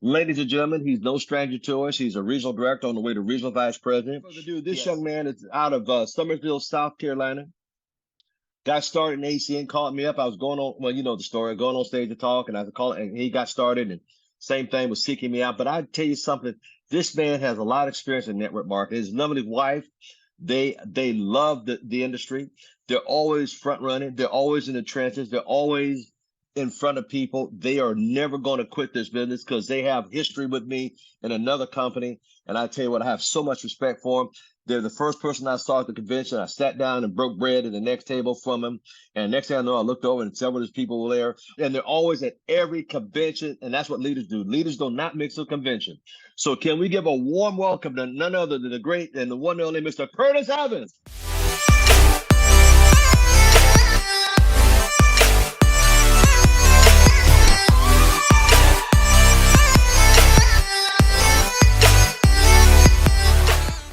Ladies and gentlemen, he's no stranger to us. He's a regional director on the way to regional vice president. Further ado, this young man is out of Summersville, South Carolina. Got started in ACN, called me up. I was going on, well, you know the story, going on stage to talk, and I was calling, and he got started, and same thing was seeking me out. But I tell you something, this man has a lot of experience in network marketing. His lovely wife, they love the industry. They're always front running. They're always in the trenches. They're always in front of people. They are never going to quit this business because they have history with me in another company. And I tell you what, I have so much respect for them. They're the first person I saw at the convention. I sat down and broke bread at the next table from him. And next thing I know, I looked over and several of these people were there. And they're always at every convention. And that's what leaders do. Leaders do not mix a convention. So can we give a warm welcome to none other than the great and the one and only Mr. Curtis Evans?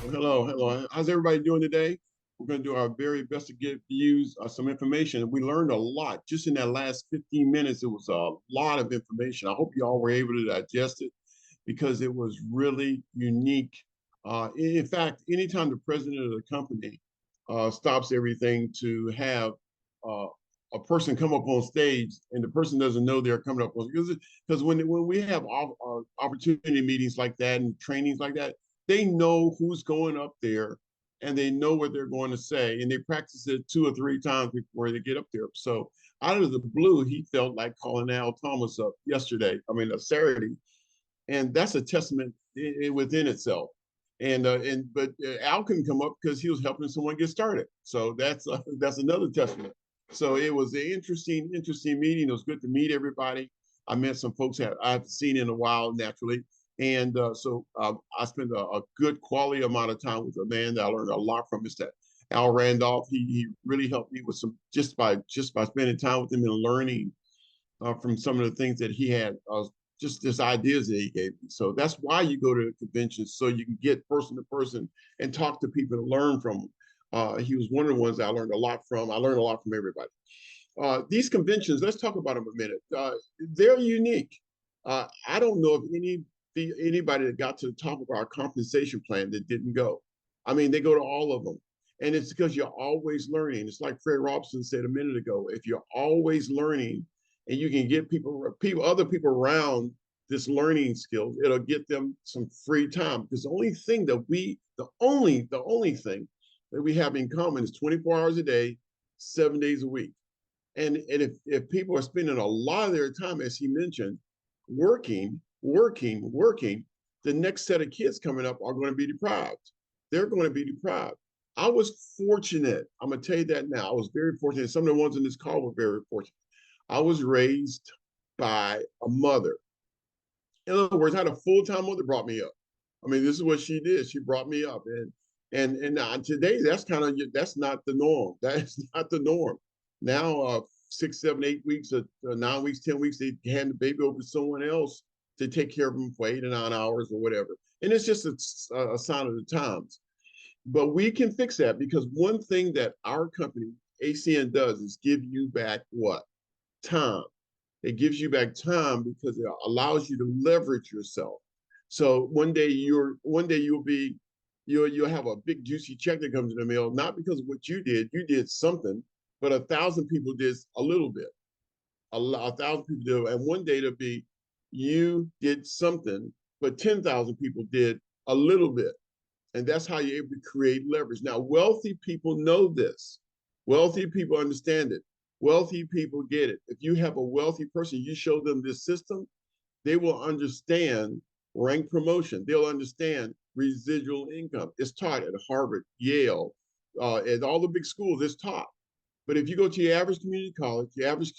Hello. How's everybody doing today? We're going to do our very best to give you some information. We learned a lot just in that last 15 minutes. It was a lot of information. I hope you all were able to digest it because it was really unique. In fact, anytime the president of the company stops everything to have uh, a person come up on stage and the person doesn't know they're coming up on because when we have opportunity meetings like that and trainings like that, they know who's going up there and they know what they're going to say and they practice it 2 or 3 times before they get up there. So out of the blue, he felt like calling Al Thomas up yesterday. I mean, Saturday, and that's a testament within itself. But Al couldn't come up because he was helping someone get started. So that's another testament. So it was an interesting meeting. It was good to meet everybody. I met some folks that I've seen in a while naturally, and I spent a good quality amount of time with a man that I learned a lot from. Mr. Al Randolph. He really helped me with some just by spending time with him and learning from some of the things that he had, just ideas that he gave me. So that's why you go to conventions, so you can get person to person and talk to people and learn from them. He was one of the ones I learned a lot from. I learned a lot from everybody. These conventions, let's talk about them a minute. They're unique. I don't know of anybody that got to the top of our compensation plan that didn't go. I mean, they go to all of them. And it's because you're always learning. It's like Fred Robson said a minute ago. If you're always learning and you can get other people around this learning skills, it'll get them some free time. Because the only thing that we have in common is 24 hours a day, 7 days a week. And if people are spending a lot of their time, as he mentioned, working, the next set of kids coming up are going to be deprived. They're going to be deprived. I was fortunate. I'm going to tell you that now. I was very fortunate. Some of the ones in this call were very fortunate. I was raised by a mother. In other words, I had a full-time mother brought me up. I mean, this is what she did. She brought me up, and now today that's not the norm. That is not the norm. Now, 6, 7, 8 weeks, 9 weeks, 10 weeks, they hand the baby over to someone else to take care of them for 8 or 9 hours or whatever. And it's just a sign of the times. But we can fix that because one thing that our company, ACN, does is give you back what? Time. It gives you back time because it allows you to leverage yourself. So you'll have a big juicy check that comes in the mail, not because of what you did something, but 1,000 people did a little bit. 1,000 people did, and one day it'll be you did something, but 10,000 people did a little bit. And that's how you're able to create leverage. Now, wealthy people know this. Wealthy people understand it. Wealthy people get it. If you have a wealthy person, you show them this system, they will understand rank promotion. They'll understand residual income. It's taught at Harvard, Yale, at all the big schools, it's taught. But if you go to your average community college, your average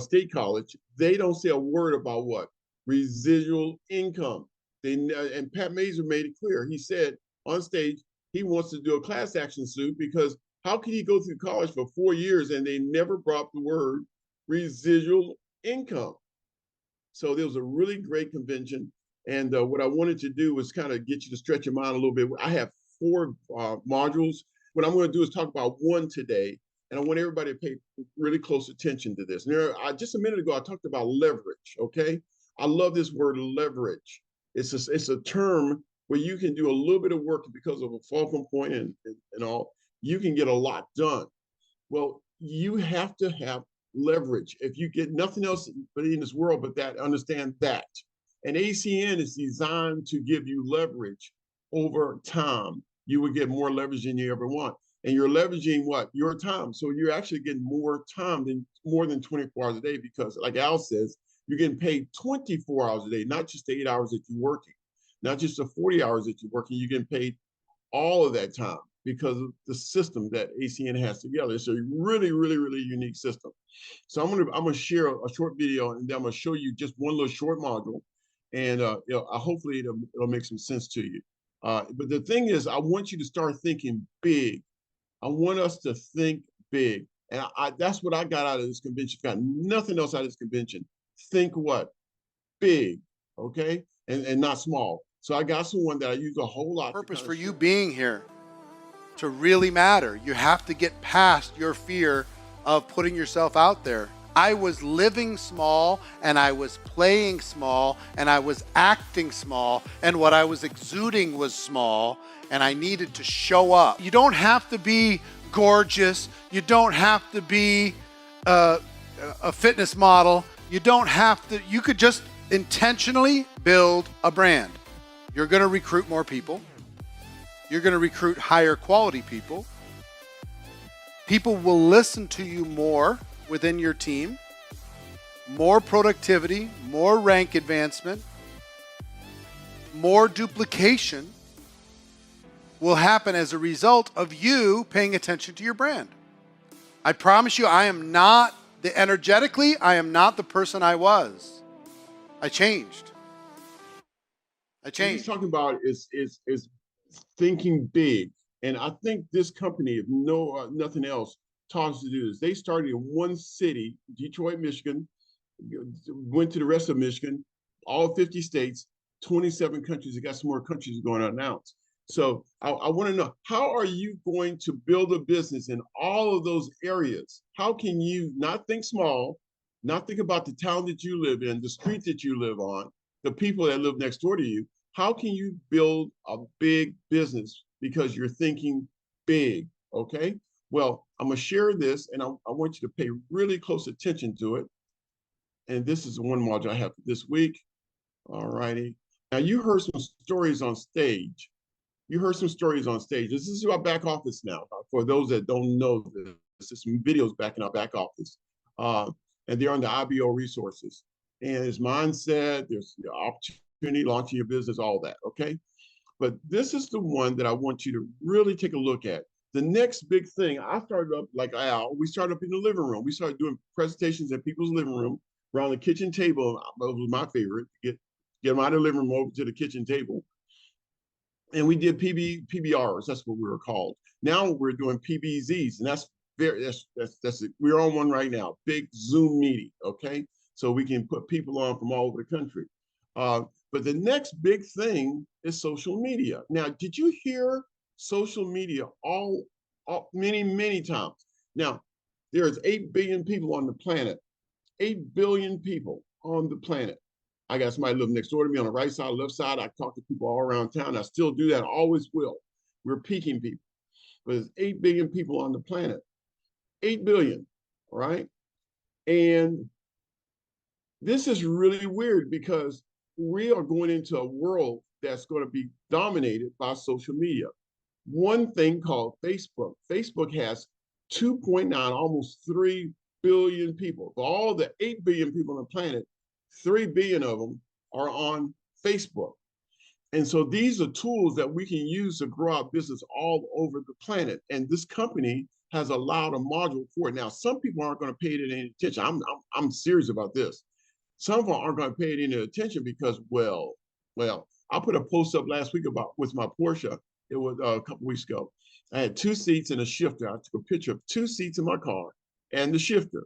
state college, they don't say a word about what? Residual income. And Pat Mazer made it clear. He said on stage, he wants to do a class action suit because how can he go through college for 4 years and they never brought the word residual income? So there was a really great convention. And what I wanted to do was kind of get you to stretch your mind a little bit. I have 4 modules. What I'm going to do is talk about one today. And I want everybody to pay really close attention to this. Just a minute ago, I talked about leverage, okay? I love this word leverage. It's a term where you can do a little bit of work because of a fulcrum point and all. You can get a lot done. Well, you have to have leverage. If you get nothing else but in this world but that, understand that. And ACN is designed to give you leverage over time. You will get more leverage than you ever want. And you're leveraging what? Your time. So you're actually getting more time than more than 24 hours a day because, like Al says, you're getting paid 24 hours a day, not just the 8 hours that you're working, not just the 40 hours that you're working. You're getting paid all of that time because of the system that ACN has together. It's a really, really, really unique system. So I'm gonna share a short video and then I'm gonna show you just one little short module, and hopefully it'll make some sense to you. But the thing is, I want you to start thinking big. I want us to think big, and that's what I got out of this convention. Got nothing else out of this convention. Think what? Big, okay, and not small. So I got someone that I use a whole lot. Purpose for you being here to really matter. You have to get past your fear of putting yourself out there. I was living small and I was playing small and I was acting small and what I was exuding was small and I needed to show up. You don't have to be gorgeous. You don't have to be a fitness model. You don't have to, you could just intentionally build a brand. You're going to recruit more people. You're going to recruit higher quality people. People will listen to you more within your team. More productivity, more rank advancement, more duplication will happen as a result of you paying attention to your brand. I promise you, I am not energetically, I am not the person I was. I changed. What he's talking about is thinking big, and I think this company, if nothing else, taught us to do this. They started in one city, Detroit, Michigan, went to the rest of Michigan, all 50 states, 27 countries. They got some more countries going to announce. So I want to know, how are you going to build a business in all of those areas? How can you not think small, not think about the town that you live in, the street that you live on, the people that live next door to you? How can you build a big business because you're thinking big, okay? Well, I'm gonna share this and I want you to pay really close attention to it. And this is the one module I have this week. All righty. Now you heard some stories on stage. You heard some stories on stage. This is our back office now. For those that don't know, this is some videos back in our back office. And they're on the IBO resources. And it's mindset, there's the opportunity, launching your business, all that, okay? But this is the one that I want you to really take a look at. The next big thing, I started up like Al, we started up in the living room. We started doing presentations in people's living room around the kitchen table. That was my favorite, get them out of the living room over to the kitchen table. And we did PBRs, that's what we were called. Now we're doing PBZs, and that's it. We're on one right now, big Zoom meeting, okay? So we can put people on from all over the country. But the next big thing is social media. Now, did you hear social media many times? Now, there's 8 billion people on the planet. 8 billion people on the planet. I got somebody living next door to me on the right side, left side. I talk to people all around town. I still do that, always will. We're peaking people. But there's 8 billion people on the planet. 8 billion, all right? And this is really weird because we are going into a world that's going to be dominated by social media. One thing called Facebook. Facebook has 2.9, almost 3 billion people. For all the 8 billion people on the planet, 3 billion of them are on Facebook. And so these are tools that we can use to grow our business all over the planet. And this company has allowed a module for it. Now, some people aren't going to pay it any attention. I'm serious about this. Some of them aren't going to pay it any attention because, well, I put a post up last week with my Porsche. It was a couple weeks ago. I had 2 seats and a shifter. I took a picture of 2 seats in my car and the shifter.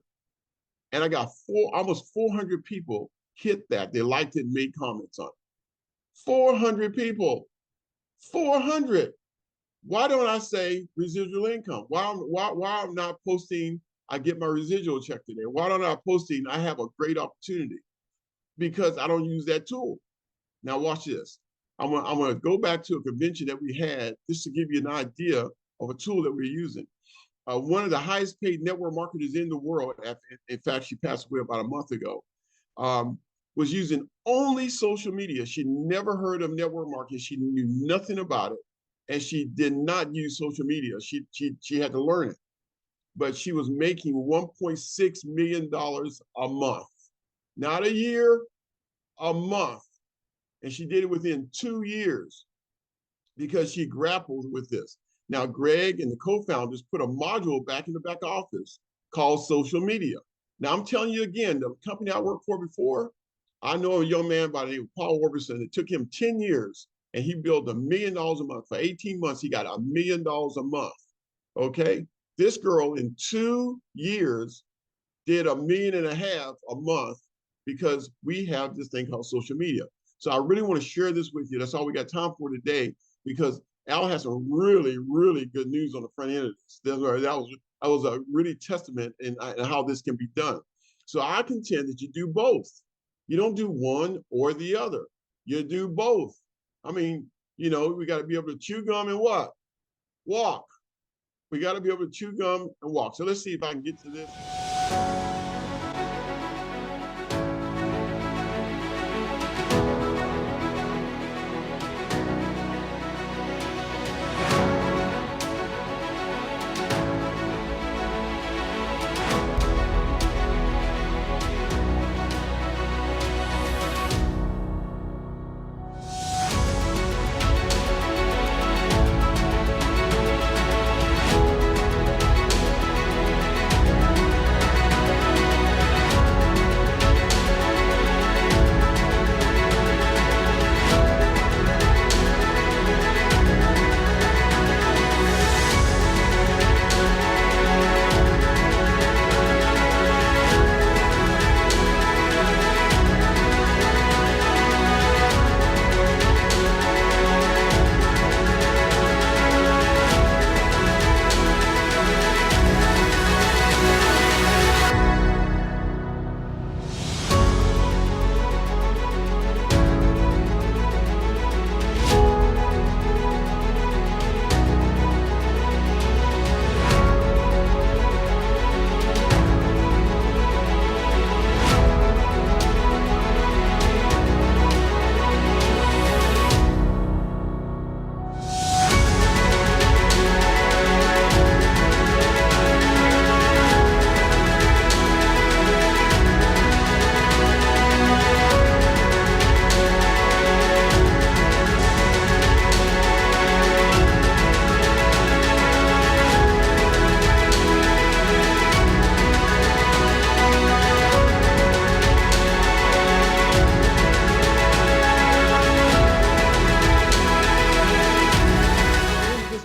And I got almost 400 people hit that. They liked it and made comments on it. 400 people. 400. Why don't I say residual income? Why I'm not posting I get my residual check today? Why don't I posting I have a great opportunity? because I don't use that tool. Now watch this. I'm gonna go back to a convention that we had just to give you an idea of a tool that we're using. One of the highest paid network marketers in the world, in fact, she passed away about a month ago, was using only social media. She never heard of network marketing. She knew nothing about it. And she did not use social media. She had to learn it. But she was making $1.6 million a month. Not a year, a month. And she did it within 2 years because she grappled with this. Now, Greg and the co-founders put a module back in the back office called social media. Now, I'm telling you again, the company I worked for before, I know a young man by the name of Paul Orbison. It took him 10 years and he built $1 million a month. For 18 months, he got $1 million a month. Okay. This girl in 2 years did $1.5 million a month because we have this thing called social media. So I really want to share this with you. That's all we got time for today, because Al has some really, really good news on the front end of this. That was a really testament in how this can be done. So I contend that you do both. You don't do one or the other. You do both. I mean, we got to be able to chew gum and what? Walk. We got to be able to chew gum and walk. So let's see if I can get to this.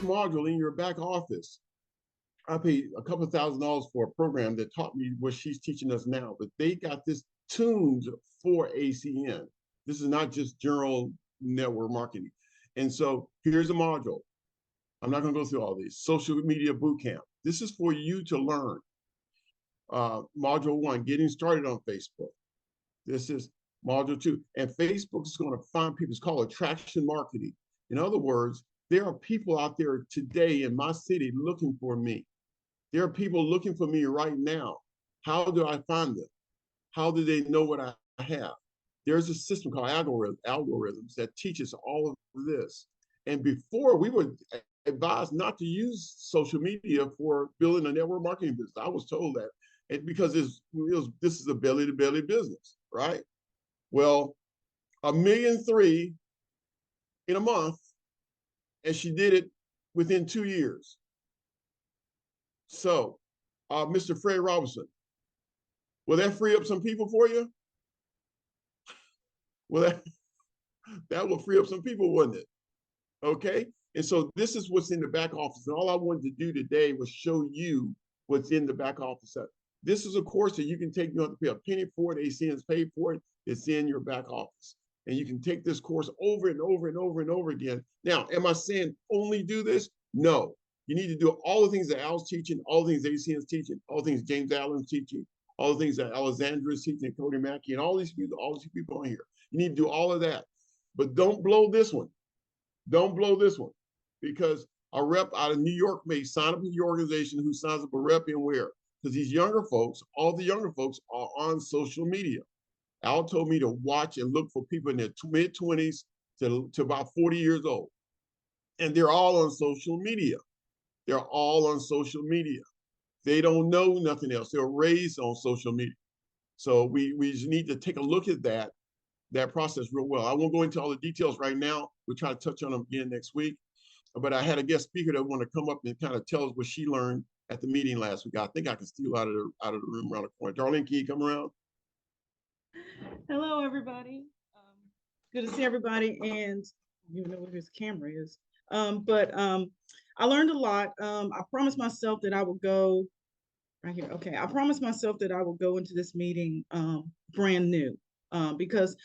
Module in your back office. I paid a couple of $1,000s for a program that taught me what she's teaching us now, but they got this tuned for ACN. This is not just general network marketing. And so here's a module. I'm not going to go through all these. Social Media Bootcamp. This is for you to learn. Module 1, getting started on Facebook. This is module 2. And Facebook is going to find people. It's called attraction marketing. In other words, there are people out there today in my city looking for me. There are people looking for me right now. How do I find them? How do they know what I have? There's a system called algorithms that teaches all of this. And before, we were advised not to use social media for building a network marketing business. I was told that because this is a belly-to-belly business, right? Well, $1.3 million in a month, and she did it within 2 years. So, Mr. Fred Robinson, will that free up some people for you? Well, that will free up some people, wouldn't it? Okay. And so this is what's in the back office. And all I wanted to do today was show you what's in the back office. This is a course that you can take. You don't have to pay a penny for it. ACN's paid for it. It's in your back office. And you can take this course over and over and over and over again. Now, am I saying only do this? No. You need to do all the things that Al's teaching, all the things ACN's teaching, all the things James Allen's teaching, all the things that Alexandra, Cynthia, Cody Mackey, and all these people on here. You need to do all of that. But don't blow this one. Don't blow this one. Because a rep out of New York may sign up with your organization who signs up a rep and where? Because these younger folks, all the younger folks are on social media. Al told me to watch and look for people in their mid-20s to about 40 years old. And they're all on social media. They're all on social media. They don't know nothing else. They're raised on social media. So we just need to take a look at that process real well. I won't go into all the details right now. We'll try to touch on them again next week. But I had a guest speaker that want to come up and kind of tell us what she learned at the meeting last week. I think I can steal out of the room around the corner. Darlene, can you come around? Hello, everybody. Good to see everybody, and you know where his camera is. I learned a lot. I promised myself that I would go right here. Okay, I promised myself that I would go into this meeting brand new because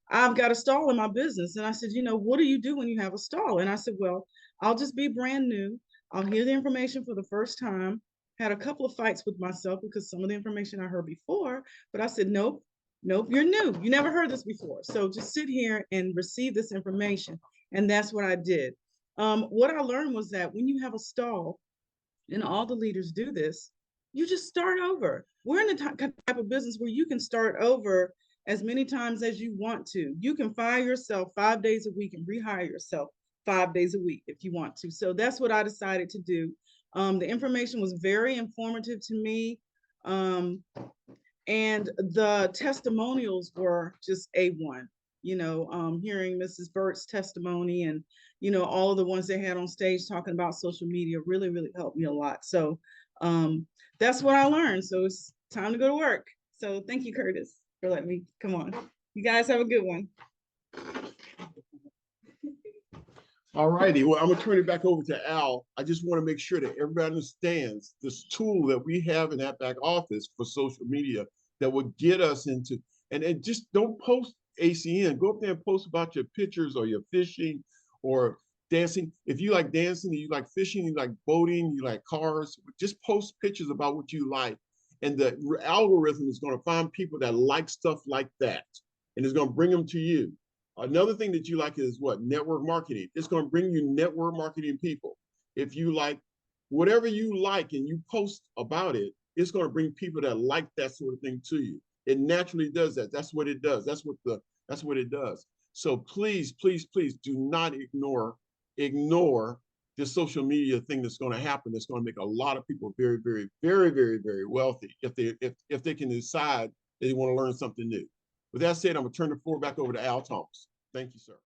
I've got a stall in my business. And I said, you know, what do you do when you have a stall? And I said, well, I'll just be brand new. I'll hear the information for the first time. Had a couple of fights with myself because some of the information I heard before, but I said, nope, you're new. You never heard this before. So just sit here and receive this information. And that's what I did. What I learned was that when you have a stall, and all the leaders do this, you just start over. We're in the type of business where you can start over as many times as you want to. You can fire yourself 5 days a week and rehire yourself 5 days a week if you want to. So that's what I decided to do. The information was very informative to me. And the testimonials were just A1. You know, hearing Mrs. Burt's testimony and, you know, all of the ones they had on stage talking about social media really, really helped me a lot. So that's what I learned. So it's time to go to work. So thank you, Curtis, for letting me come on. You guys have a good one. All righty. Well, I'm going to turn it back over to Al. I just want to make sure that everybody understands this tool that we have in that back office for social media that will get us into, and just don't post ACN. Go up there and post about your pictures or your fishing or dancing. If you like dancing, you like fishing, you like boating, you like cars, just post pictures about what you like. And the algorithm is going to find people that like stuff like that, and it's going to bring them to you. Another thing that you like is what? Network marketing. It's going to bring you network marketing people. If you like whatever you like and you post about it, it's going to bring people that like that sort of thing to you. It naturally does that. That's what it does. That's what it does. So please, please, please do not ignore this social media thing that's going to happen. That's going to make a lot of people very, very, very, very, very wealthy if they can decide they want to learn something new. With that said, I'm going to turn the floor back over to Al Thomas. Thank you, sir.